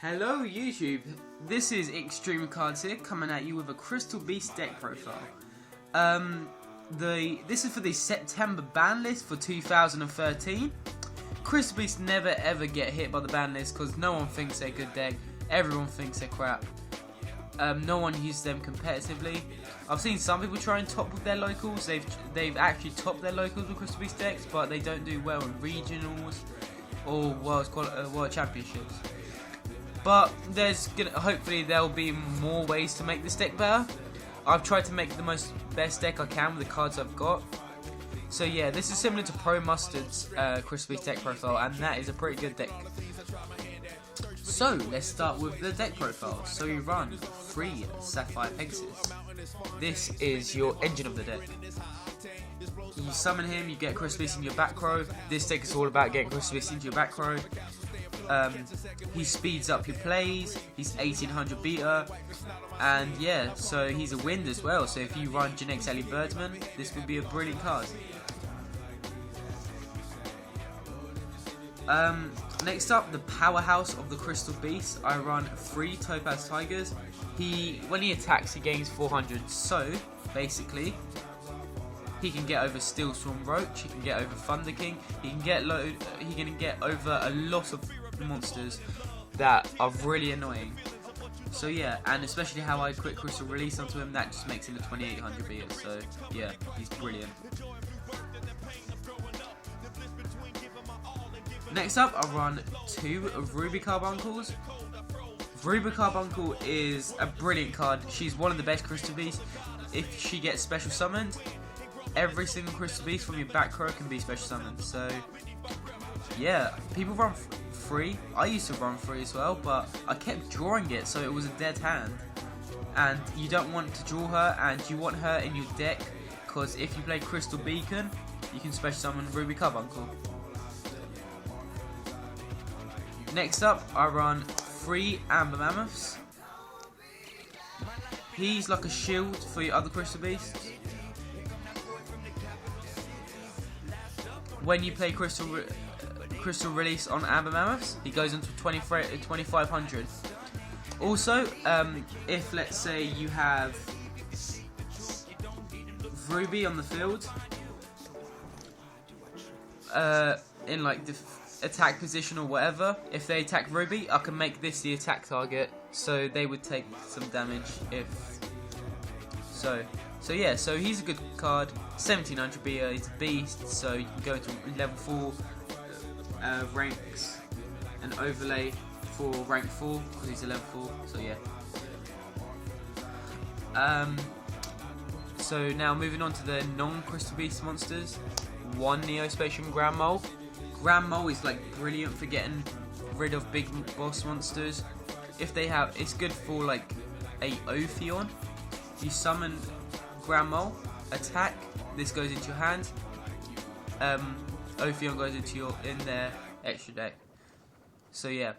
Hello YouTube, this is Extreme Cards here, coming at you with a Crystal Beast deck profile. This is for the September ban list for 2013. Crystal Beasts never ever get hit by the ban list because no one thinks they're a good deck, everyone thinks they're crap. No one uses them competitively. I've seen some people try and top with their locals. They've actually topped their locals with Crystal Beast decks, but they don't do well in regionals or world championships. But hopefully there'll be more ways to make this deck better. I've tried to make the best deck I can with the cards I've got. So yeah, this is similar to Pro Mustard's Crystal Beast deck profile, and that is a pretty good deck. So let's start with the deck profile. So you run 3 Sapphire Pegasus. This is your engine of the deck. You summon him, you get Crystal Beast in your back row. This deck is all about getting Crystal Beast into your back row. He speeds up your plays, he's 1800 beta, and yeah, so he's a wind as well, so if you run Genetic Sally Birdman, this would be a brilliant card. Next up, the powerhouse of the Crystal Beast. I run 3 Topaz Tigers. When he attacks, he gains 400, so basically he can get over Steel Storm Roach, he can get over Thunder King, he can get over a lot of monsters that are really annoying. So yeah, and especially how I quick crystal release onto him, that just makes him a 2800 beta. So yeah, he's brilliant. Next up, I run 2 Ruby Carbuncles. Ruby Carbuncle is a brilliant card. She's one of the best Crystal Beasts. If she gets special summoned, every single Crystal Beast from your back row can be special summoned. So yeah, people run 3. I used to run 3 as well, but I kept drawing it, so it was a dead hand. And you don't want to draw her, and you want her in your deck, because if you play Crystal Beacon, you can special summon Ruby Carbuncle. Next up, I run 3 Amber Mammoths. He's like a shield for your other Crystal Beasts. When you play Crystal Release on Amber Mammoths, he goes into 2500. Also, if let's say you have Ruby on the field, in like the attack position or whatever, if they attack Ruby, I can make this the attack target, so they would take some damage if so. So yeah, so he's a good card. 1700 beta, he's a beast, so you can go into level 4 ranks and overlay for rank 4 because he's a level 4. So yeah. So now moving on to the non-Crystal Beast monsters. 1 Neospatial Grand Mole. Grand Mole is like brilliant for getting rid of big boss monsters. If they have, it's good for like a Ophion. You summon Grand Mole, attack. This goes into your hand. Ophion goes into their extra deck. So yeah,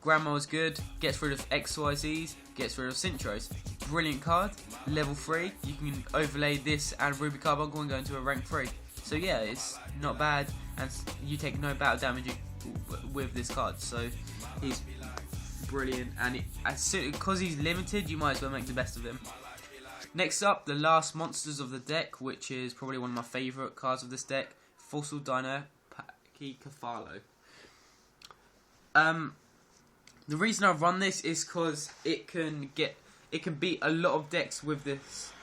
Grand Mole is good. Gets rid of XYZs. Gets rid of Synchros. Brilliant card. Level 3. You can overlay this and Ruby Carbuncle and go into a rank 3. So yeah, it's not bad, and you take no battle damage with this card. So he's brilliant, and because he's limited, you might as well make the best of him. Next up, the last monsters of the deck, which is probably one of my favourite cards of this deck, Fossil Dino Pachycephalo. The reason I run this is because it can beat a lot of decks with this.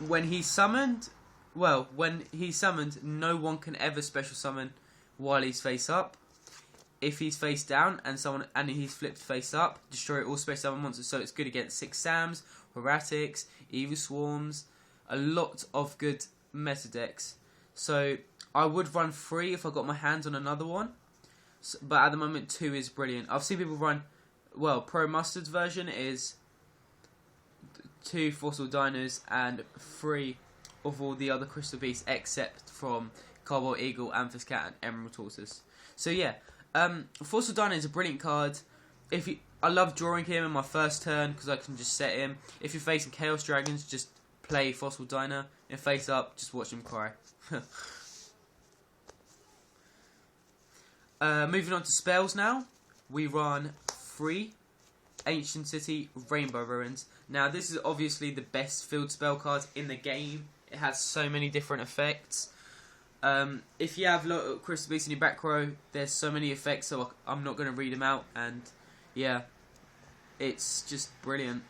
When he's summoned, no one can ever special summon while he's face up. If he's face down and he's flipped face up, destroy all special summon monsters. So it's good against 6 Sams, Horatics, Evil Swarms, a lot of good meta decks. So I would run 3 if I got my hands on another one. But at the moment 2 is brilliant. I've seen people run, Pro Mustard's version is 2 Fossil Dinos and 3 of all the other Crystal Beasts except from Cobalt Eagle, Amethyst Cat and Emerald Tortoise. So yeah, Fossil Dino is a brilliant card. I love drawing him in my first turn because I can just set him. If you're facing Chaos Dragons, just play Fossil Dino. And face up, just watch him cry. Moving on to spells now. We run 3 Ancient City Rainbow Ruins. Now this is obviously the best field spell card in the game. It has so many different effects. If you have Crystal Beast in your back row, there's so many effects, so I'm not going to read them out, and yeah, it's just brilliant.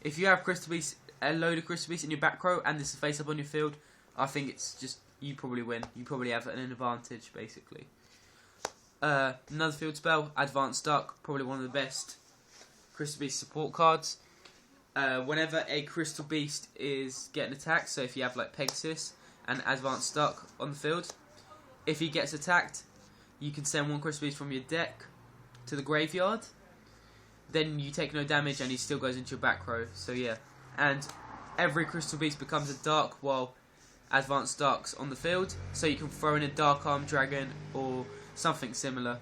If you have Crystal Beast, a load of Crystal Beast in your back row, and this is face up on your field, I think it's just, you probably win. You probably have an advantage, basically. Another field spell, Advanced Duck, probably one of the best Crystal Beast support cards. Whenever a Crystal Beast is getting attacked, so if you have like Pegasus and Advanced Duck on the field, if he gets attacked, you can send one Crystal Beast from your deck to the graveyard. Then you take no damage and he still goes into your back row. So yeah, and every Crystal Beast becomes a Dark while Advanced Duck's on the field, so you can throw in a Dark Arm Dragon or something similar.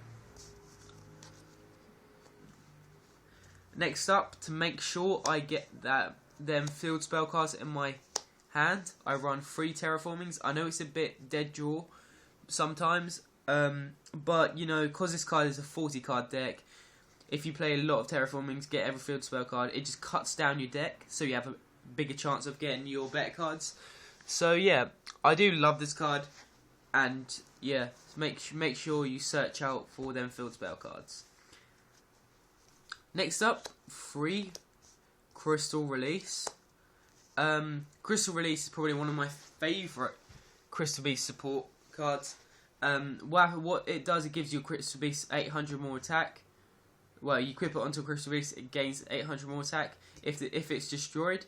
Next up, to make sure I get them field spell cards in my hand, I run 3 Terraformings. I know it's a bit dead draw sometimes, but you know, because this card is a 40 card deck, if you play a lot of Terraformings, get every field spell card, it just cuts down your deck, so you have a bigger chance of getting your better cards. So yeah, I do love this card, and yeah, make sure you search out for them field spell cards. Next up, 3 Crystal Release. Crystal Release is probably one of my favourite Crystal Beast support cards. What it does, it gives you a Crystal Beast 800 more attack. Well, you equip it onto a Crystal Beast, it gains 800 more attack. If it's destroyed,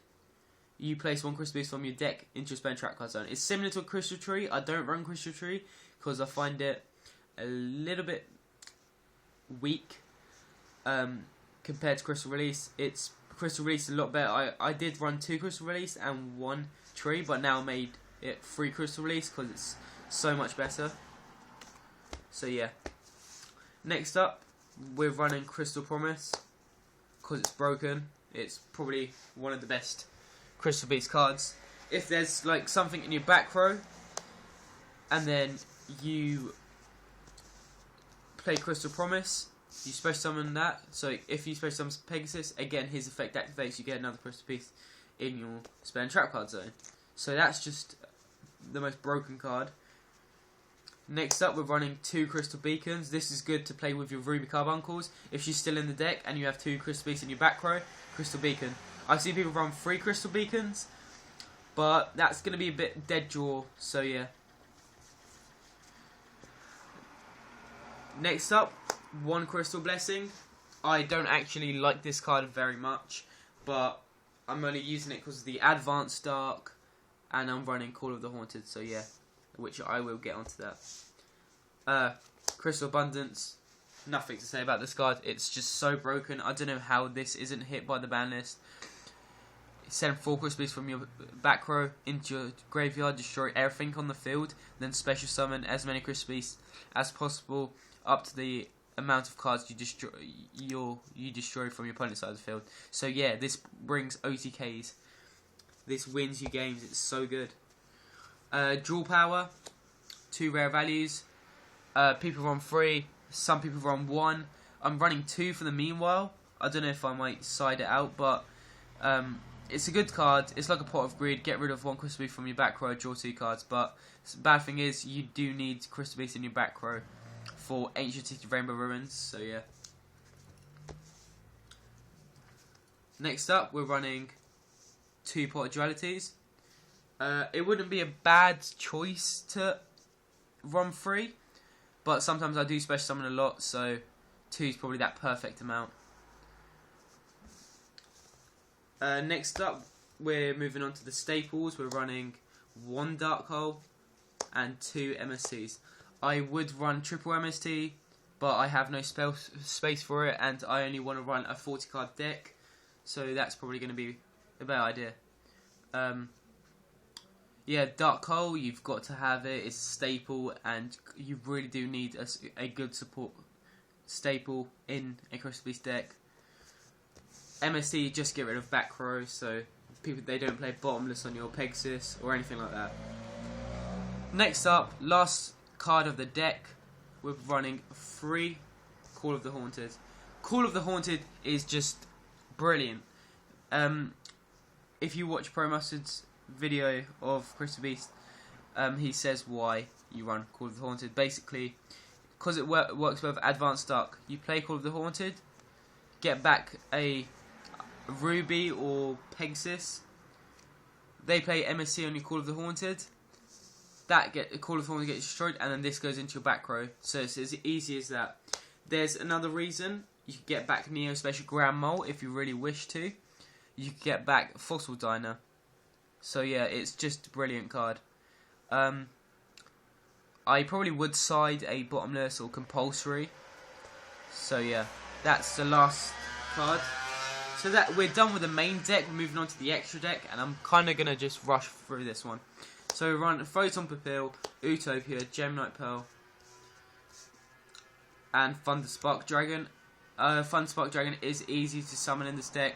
you place one Crystal Beast from your deck into your spell trap card zone. It's similar to a Crystal Tree. I don't run Crystal Tree because I find it a little bit weak compared to Crystal Release. Crystal Release is a lot better. I did run 2 Crystal Release and 1 Tree, but now I made it 3 Crystal Release because it's so much better. So yeah. Next up, we're running Crystal Promise because it's broken. It's probably one of the best Crystal Beast cards. If there's like something in your back row and then you play Crystal Promise, you special summon that. So if you special summon Pegasus, again his effect activates, you get another Crystal Beast in your spell and trap card zone. So that's just the most broken card. Next up, we're running 2 Crystal Beacons. This is good to play with your Ruby Carbuncles. If she's still in the deck and you have 2 Crystal Beasts in your back row, Crystal Beacon. I've seen people run 3 Crystal Beacons, but that's going to be a bit dead draw, so yeah. Next up, 1 Crystal Blessing. I don't actually like this card very much, but I'm only using it because of the Advanced Dark, and I'm running Call of the Haunted, so yeah, which I will get onto that. Crystal Abundance, nothing to say about this card. It's just so broken. I don't know how this isn't hit by the ban list. Send 4 Crystal Beasts from your back row into your graveyard, destroy everything on the field, then special summon as many Crystal Beasts as possible up to the amount of cards you destroy from your opponent's side of the field. So yeah, this brings OTKs. This wins you games. It's so good. Dual Power, 2 rare values. People run 3. Some people run 1. I'm running 2 for the meanwhile. I don't know if I might side it out, but it's a good card. It's like a Pot of Greed. Get rid of 1 Crystal Beast from your back row, draw 2 cards. But the bad thing is you do need Crystal Beast in your back row for Ancient City Rainbow Ruins. So yeah. Next up, we're running 2 Pot of Dualities. It wouldn't be a bad choice to run 3, but sometimes I do special summon a lot, so 2 is probably that perfect amount. Next up, we're moving on to the staples. We're running 1 Dark Hole and 2 MSTs. I would run triple MST, but I have no space for it, and I only want to run a 40 card deck, so that's probably going to be a bad idea. Yeah, Dark Hole, you've got to have it. It's a staple, and you really do need a good support staple in a Crystal Beast deck. MST, just get rid of back row, so they don't play bottomless on your Pegasus or anything like that. Next up, last card of the deck, we're running 3 Call of the Haunted. Call of the Haunted is just brilliant. If you watch Pro Mustard's video of Crystal Beast, he says why you run Call of the Haunted. Basically, because it works with Advanced Duck, you play Call of the Haunted, get back a Ruby or Pegasus. They play MSC on your Call of the Haunted. Call of the Haunted gets destroyed, and then this goes into your back row. So it's as easy as that. There's another reason. You can get back Neo Special Grand Mole if you really wish to. You can get back Fossil Diner. So yeah, it's just a brilliant card. I probably would side a bottomless or compulsory. So yeah, that's the last card. So that we're done with the main deck. We're moving on to the extra deck, and I'm kind of gonna just rush through this one. So we run Photon Pupil, Utopia, Gemini Pearl, and Thunder Spark Dragon. Thunder Spark Dragon is easy to summon in this deck,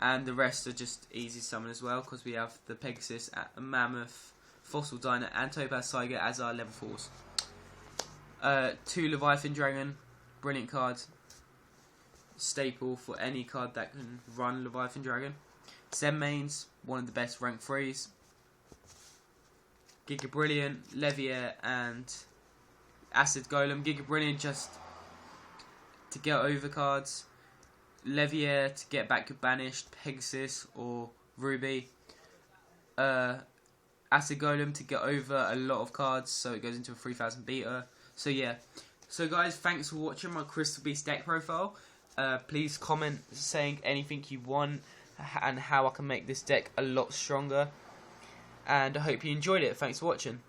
and the rest are just easy to summon as well, because we have the Pegasus, Mammoth, Fossil Diner, and Topaz Tiger as our level 4s. 2 Leviathan Dragon, brilliant card. Staple for any card that can run Leviathan Dragon. Zen Mains, one of the best rank 3s. Giga Brilliant, Leviair, and Acid Golem. Giga Brilliant just to get over cards. Leviair to get back your banished Pegasus or Ruby. Acid Golem to get over a lot of cards, so it goes into a 3000 beta. So yeah. So guys, thanks for watching my Crystal Beast deck profile. Please comment saying anything you want and how I can make this deck a lot stronger. And I hope you enjoyed it. Thanks for watching.